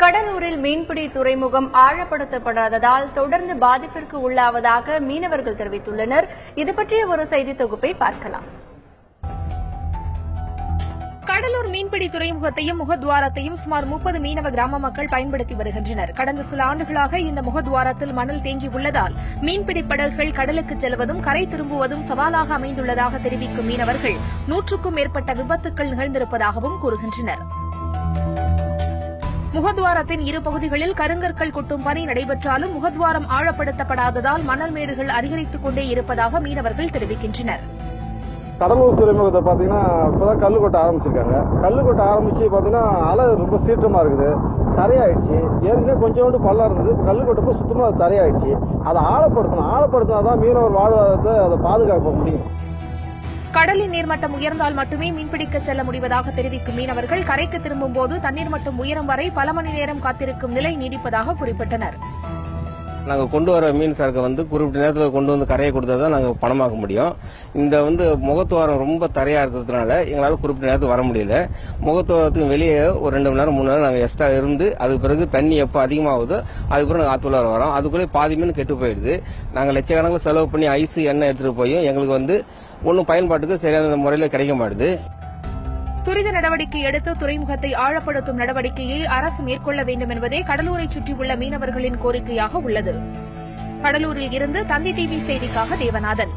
கடலூரில் மீன்பிடி துறைமுகம் ஆழப்படுத்தப்படாததால் தொடர்ந்து பாதிப்பிற்கு உள்ளாவதாக மீனவர்கள் தெரிவித்துள்ளனர். இதுபற்றிய ஒரு செய்தி தொகுப்பை பார்க்கலாம். கடலூர் மீன்பிடி துறைமுகத்தையும் முகத்வாரத்தையும் சுமார் 30 மீனவ கிராம மக்கள் பயன்படுத்தி வருகின்றனர். கடந்த சில ஆண்டுகளாக இந்த முகத்வாரத்தில் மணல் தேங்கியுள்ளதால் மீன்பிடி படகுகள் கடலுக்கு செல்வதும் கரை திரும்புவதும் சவாலாக அமைந்துள்ளதாக தெரிவிக்கும் மீனவர்கள் 100க்கும் மேற்பட்ட விபத்துக்கள் நிகழ்ந்திருப்பதாகவும் கூறுகின்றனர். முகத்வாரத்தின் இரு பகுதிகளில் கருங்கற்கள் கொட்டும் பணி நடைபெற்றாலும் முகத்வாரம் ஆழப்படுத்தப்படாததால் மணல் மேடுகள் அதிகரித்துக் கொண்டே இருப்பதாக மீனவர்கள் தெரிவிக்கின்றனர். கடலூர் துறைமுகத்தை பாத்தீங்கன்னா இப்பதான் கல்லு கொட்ட ஆரம்பிச்சிருக்காங்க. கல்லு கொட்ட ஆரம்பிச்சு பாத்தீங்கன்னா அலை ரொம்ப சீற்றமா இருக்குது, தரையாயிடுச்சு. ஏற்கனவே கொஞ்சோண்டு பள்ளம் இருந்தது, இப்ப கல்லு கொட்டப்போ சுத்தமா தரையாயிடுச்சு. அதை ஆழப்படுத்தினாதான் மீனவர் வாழ்வாதாரத்தை அதை பாதுகாக்க முடியும். கடலின் நீர்மட்டம் உயர்ந்தால் மட்டுமே மீன்பிடிக்க செல்ல முடிவதாக தெரிவிக்கும் மீனவர்கள் கரைக்கு திரும்பும்போது தண்ணீர் மட்டம் உயரும் வரை பல மணி நேரம் காத்திருக்கும் நிலை நீடிப்பதாக குறிப்பிட்டனர். நாங்கள் கொண்டு வர மீன் சரக்கு குறிப்பிட்ட நேரத்தில் கொண்டு வந்து கரையை கொடுத்தா தான் நாங்கள் பணமாக்க முடியும். இந்த முகத்துவாரம் ரொம்ப தரையா இருக்கிறதுனால எங்களால் குறிப்பிட்ட நேரத்துக்கு வர முடியல. முகத்துவாரத்துக்கு வெளியே ஒரு 2 மணி நேரம் 3 நேரம் நாங்கள் எக்ஸ்ட்ரா இருந்து அதுக்கு பிறகு தண்ணி எப்போ அதிகமாகுதோ அதுக்கு பிறகு நாங்கள் ஆத்துள்ளார வரோம். அதுக்குள்ளே பாதி மீன் கெட்டு போயிடுது. நாங்கள் லட்சக்கணக்கில் செலவு பண்ணி ஐஸ் எண்ணெய் எடுத்துட்டு போயும் எங்களுக்கு ஒன்றும் பயன்பாட்டுக்கு சரியான முறையில் கிடைக்க மாட்டுது. துரித நடவடிக்கை எடுத்து துறைமுகத்தை ஆழப்படுத்தும் நடவடிக்கையை அரசு மேற்கொள்ள வேண்டும் என்பதே கடலூரை சுற்றியுள்ள மீனவர்களின் கோரிக்கையாக உள்ளது. கடலூரில் இருந்து தந்தி டிவி செய்திக்காக தேவநாதன்.